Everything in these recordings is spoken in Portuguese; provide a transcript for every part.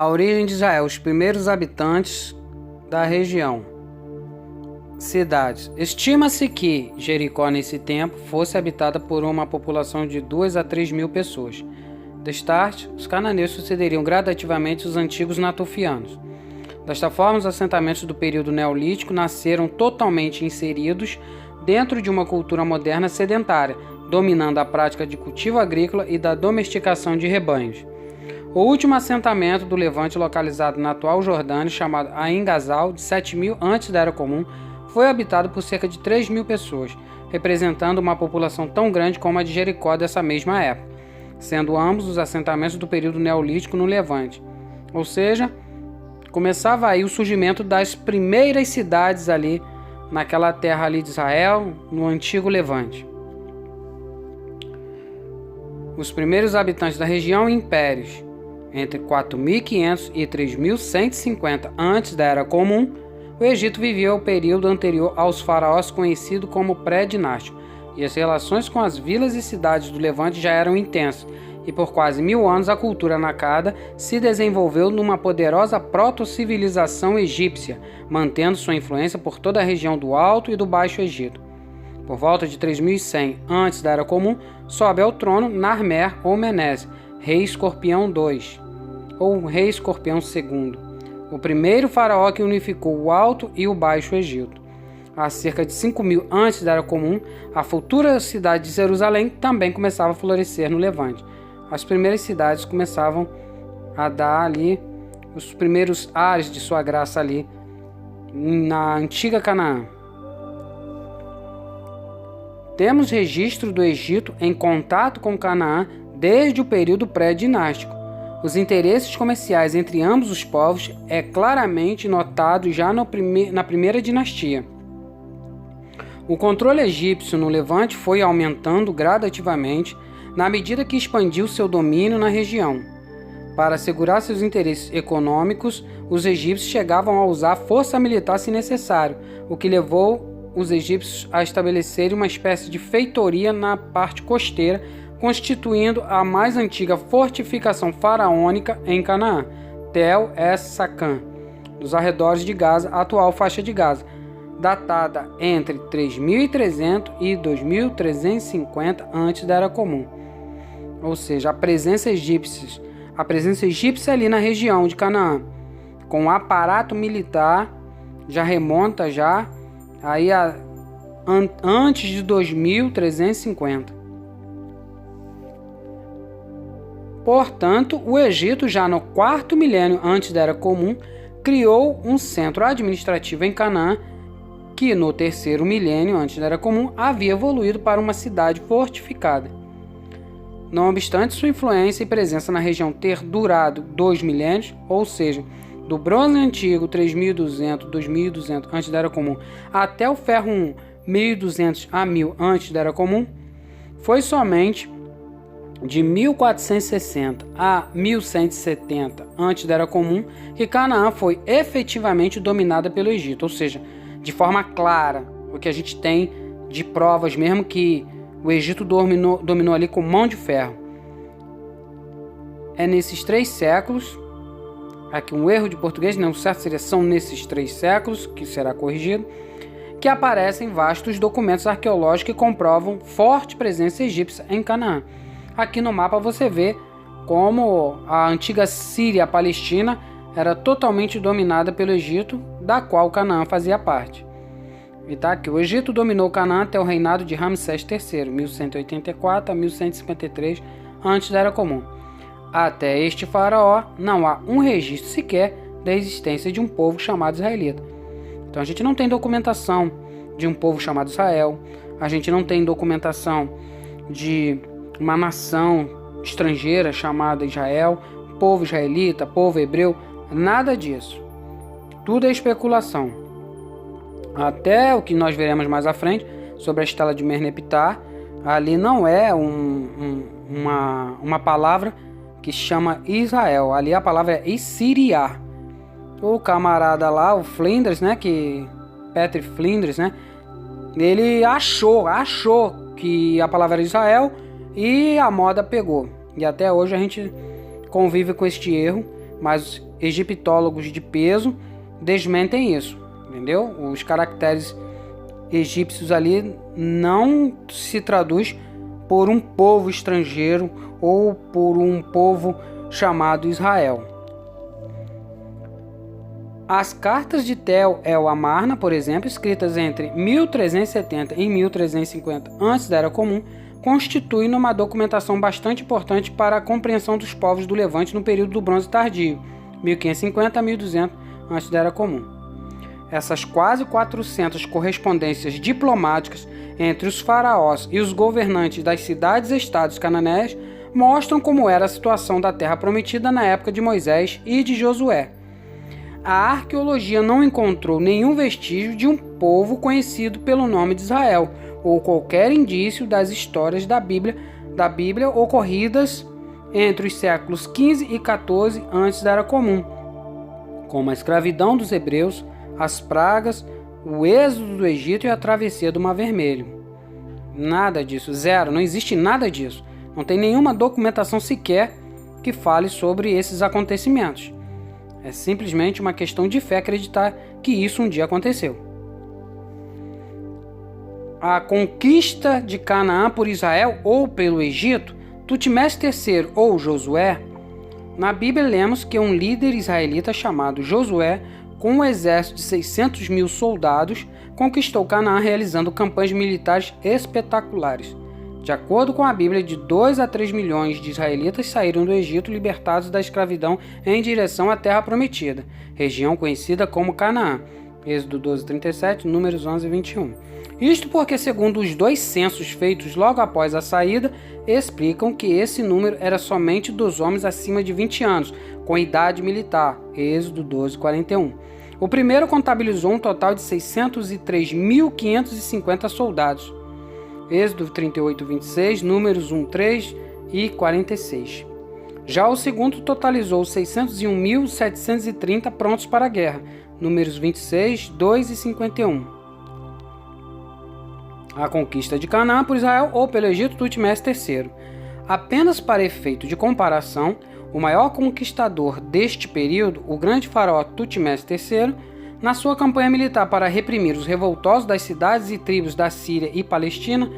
A origem de Israel, os primeiros habitantes da região. Cidades. Estima-se que Jericó, nesse tempo, fosse habitada por uma população de 2 a 3 mil pessoas. Destarte, os cananeus sucederiam gradativamente os antigos natufianos. Desta forma, os assentamentos do período neolítico nasceram totalmente inseridos dentro de uma cultura moderna sedentária, dominando a prática de cultivo agrícola e da domesticação de rebanhos. O último assentamento do Levante, localizado na atual Jordânia, chamado Ain Gazal, de 7.000 antes da Era Comum, foi habitado por cerca de 3.000 pessoas, representando uma população tão grande como a de Jericó dessa mesma época, sendo ambos os assentamentos do período neolítico no Levante. Ou seja, começava aí o surgimento das primeiras cidades ali, naquela terra ali de Israel, no antigo Levante. Os primeiros habitantes da região e impérios. Entre 4.500 e 3.150 antes da Era Comum, o Egito vivia o período anterior aos faraós conhecido como pré-dinástico, e as relações com as vilas e cidades do Levante já eram intensas, e por quase 1000 anos a cultura nakada se desenvolveu numa poderosa proto-civilização egípcia, mantendo sua influência por toda a região do Alto e do Baixo Egito. Por volta de 3100 antes da Era Comum, sobe ao trono Narmer ou Menés, Rei Escorpião II, ou Rei Escorpião II, o primeiro faraó que unificou o Alto e o Baixo Egito. Há cerca de 5.000 antes da Era Comum, a futura cidade de Jerusalém também começava a florescer no Levante. As primeiras cidades começavam a dar ali os primeiros ares de sua graça ali na antiga Canaã. Temos registro do Egito em contato com Canaã desde o período pré-dinástico. Os interesses comerciais entre ambos os povos é claramente notado já na primeira dinastia. O controle egípcio no Levante foi aumentando gradativamente na medida que expandiu seu domínio na região. Para assegurar seus interesses econômicos, os egípcios chegavam a usar força militar se necessário, o que levou os egípcios a estabelecerem uma espécie de feitoria na parte costeira, constituindo a mais antiga fortificação faraônica em Canaã, Tel es-Sacan, nos arredores de Gaza, a atual faixa de Gaza, datada entre 3.300 e 2.350 antes da Era Comum. Ou seja, a presença egípcia ali na região de Canaã, com um aparato militar, já remonta aí antes de 2.350. Portanto, o Egito, já no 4º milênio antes da Era Comum, criou um centro administrativo em Canaã, que no 3º milênio antes da Era Comum havia evoluído para uma cidade fortificada. Não obstante sua influência e presença na região ter durado 2 milênios, ou seja, do Bronze Antigo 3.200, 2.200 antes da Era Comum, até o Ferro I 1.200 a 1.000 antes da Era Comum, foi somente de 1460 a 1170 antes da Era Comum que Canaã foi efetivamente dominada pelo Egito, ou seja, de forma clara, o que a gente tem de provas mesmo que o Egito dominou ali com mão de ferro. É nesses 3 séculos, aqui um erro de português, não, o certo seria são nesses 3 séculos, que será corrigido, que aparecem vastos documentos arqueológicos que comprovam forte presença egípcia em Canaã. Aqui no mapa você vê como a antiga Síria Palestina era totalmente dominada pelo Egito, da qual Canaã fazia parte. E tá aqui, o Egito dominou Canaã até o reinado de Ramsés III, 1184 a 1153 antes da Era Comum. Até este faraó não há um registro sequer da existência de um povo chamado israelita. Então a gente não tem documentação de um povo chamado Israel, a gente não tem documentação de uma nação estrangeira chamada Israel, povo israelita, povo hebreu, nada disso. Tudo é especulação. Até o que nós veremos mais à frente sobre a estela de Merneptah, ali não é uma palavra que chama Israel, ali a palavra é Issiriá. O camarada lá, o Flinders, né, Peter Flinders, né, ele achou que a palavra era Israel e a moda pegou. E até hoje a gente convive com este erro mas egiptólogos de peso desmentem isso, entendeu? Os caracteres egípcios ali não se traduz por um povo estrangeiro ou por um povo chamado Israel. As cartas de Tel El Amarna, por exemplo, escritas entre 1370 e 1350 a.C., constituem uma documentação bastante importante para a compreensão dos povos do Levante no período do Bronze Tardio, 1550 a 1200 a.C. Essas quase 400 correspondências diplomáticas entre os faraós e os governantes das cidades-estados cananeias mostram como era a situação da Terra Prometida na época de Moisés e de Josué. A arqueologia não encontrou nenhum vestígio de um povo conhecido pelo nome de Israel, ou qualquer indício das histórias da Bíblia ocorridas entre os séculos XV e XIV a.C., como a escravidão dos hebreus, as pragas, o êxodo do Egito e a travessia do Mar Vermelho. Nada disso, zero, não existe nada disso. Não tem nenhuma documentação sequer que fale sobre esses acontecimentos. É simplesmente uma questão de fé acreditar que isso um dia aconteceu. A conquista de Canaã por Israel ou pelo Egito, Tutmés III ou Josué. Na Bíblia lemos que um líder israelita chamado Josué, com um exército de 600 mil soldados, conquistou Canaã realizando campanhas militares espetaculares. De acordo com a Bíblia, de 2 a 3 milhões de israelitas saíram do Egito libertados da escravidão em direção à Terra Prometida, região conhecida como Canaã. Êxodo 12:37, Números 11:21. Isto porque, segundo os 2 censos feitos logo após a saída, explicam que esse número era somente dos homens acima de 20 anos, com idade militar. Êxodo 12:41. O primeiro contabilizou um total de 603.550 soldados. Êxodo 38:26, Números 1:3 e 46. Já o segundo totalizou 601.730 prontos para a guerra. Números 26, 2 e 51. A conquista de Canaã por Israel ou pelo Egito, Tutmés III. Apenas para efeito de comparação, o maior conquistador deste período, o grande faraó Tutmés III, na sua campanha militar para reprimir os revoltosos das cidades e tribos da Síria e Palestina,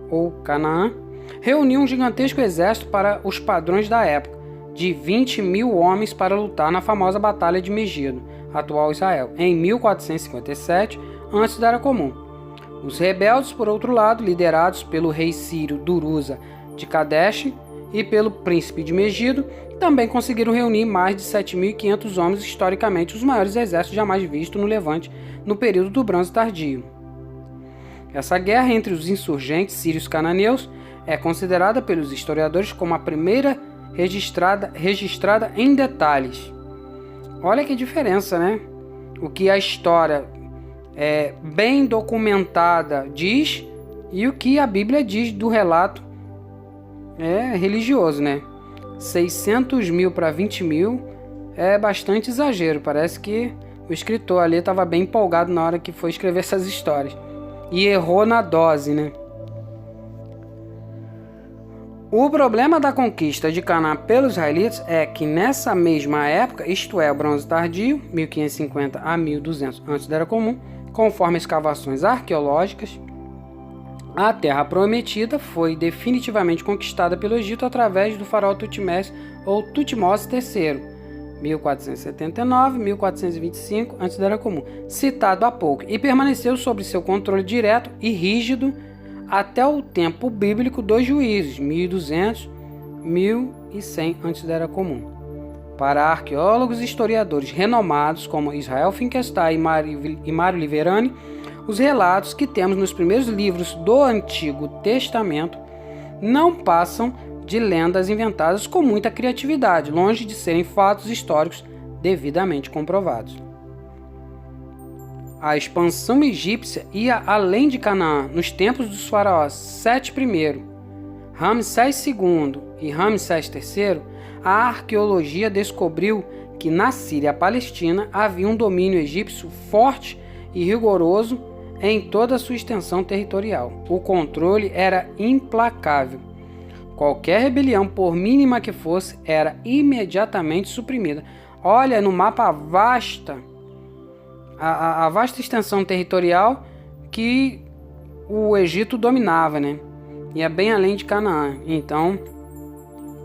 ou Canaã, reuniu um gigantesco exército para os padrões da época, de 20 mil homens para lutar na famosa Batalha de Megido, atual Israel, em 1457 a.C. Os rebeldes, por outro lado, liderados pelo rei sírio Duruza de Kadesh e pelo príncipe de Megido, também conseguiram reunir mais de 7.500 homens, historicamente os maiores exércitos jamais vistos no Levante no período do Bronze Tardio. Essa guerra entre os insurgentes sírios cananeus é considerada pelos historiadores como a primeira registrada em detalhes. Olha que diferença, né? O que a história bem documentada diz e o que a Bíblia diz do relato religioso, né? 600 mil para 20 mil é bastante exagero. Parece que o escritor ali estava bem empolgado na hora que foi escrever essas histórias. E errou na dose, né? O problema da conquista de Canaã pelos israelitas é que nessa mesma época, isto é, o Bronze Tardio, 1550 a 1200 a.C., conforme escavações arqueológicas, a Terra Prometida foi definitivamente conquistada pelo Egito através do faraó Tutmés ou Tutmós III, 1479-1425 a.C., citado há pouco, e permaneceu sob seu controle direto e rígido até o tempo bíblico dos juízes, 1200-1100 a.C. Para arqueólogos e historiadores renomados como Israel Finkelstein e Mário Liverani, os relatos que temos nos primeiros livros do Antigo Testamento não passam de lendas inventadas com muita criatividade, longe de serem fatos históricos devidamente comprovados. A expansão egípcia ia além de Canaã nos tempos dos faraós Sete I, Ramsés II e Ramsés III. A arqueologia descobriu que na Síria e Palestina havia um domínio egípcio forte e rigoroso em toda a sua extensão territorial. O controle era implacável. Qualquer rebelião, por mínima que fosse, era imediatamente suprimida. Olha, no mapa a vasta extensão territorial que o Egito dominava, né? E é bem além de Canaã. Então,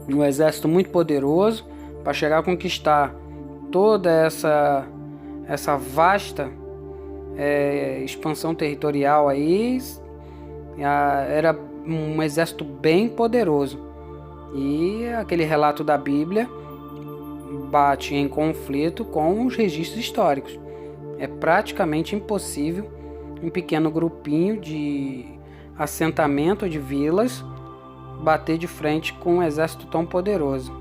um exército muito poderoso para chegar a conquistar toda essa vasta expansão territorial aí, era um exército bem poderoso. E aquele relato da Bíblia bate em conflito com os registros históricos. É praticamente impossível um pequeno grupinho de assentamento de vilas bater de frente com um exército tão poderoso.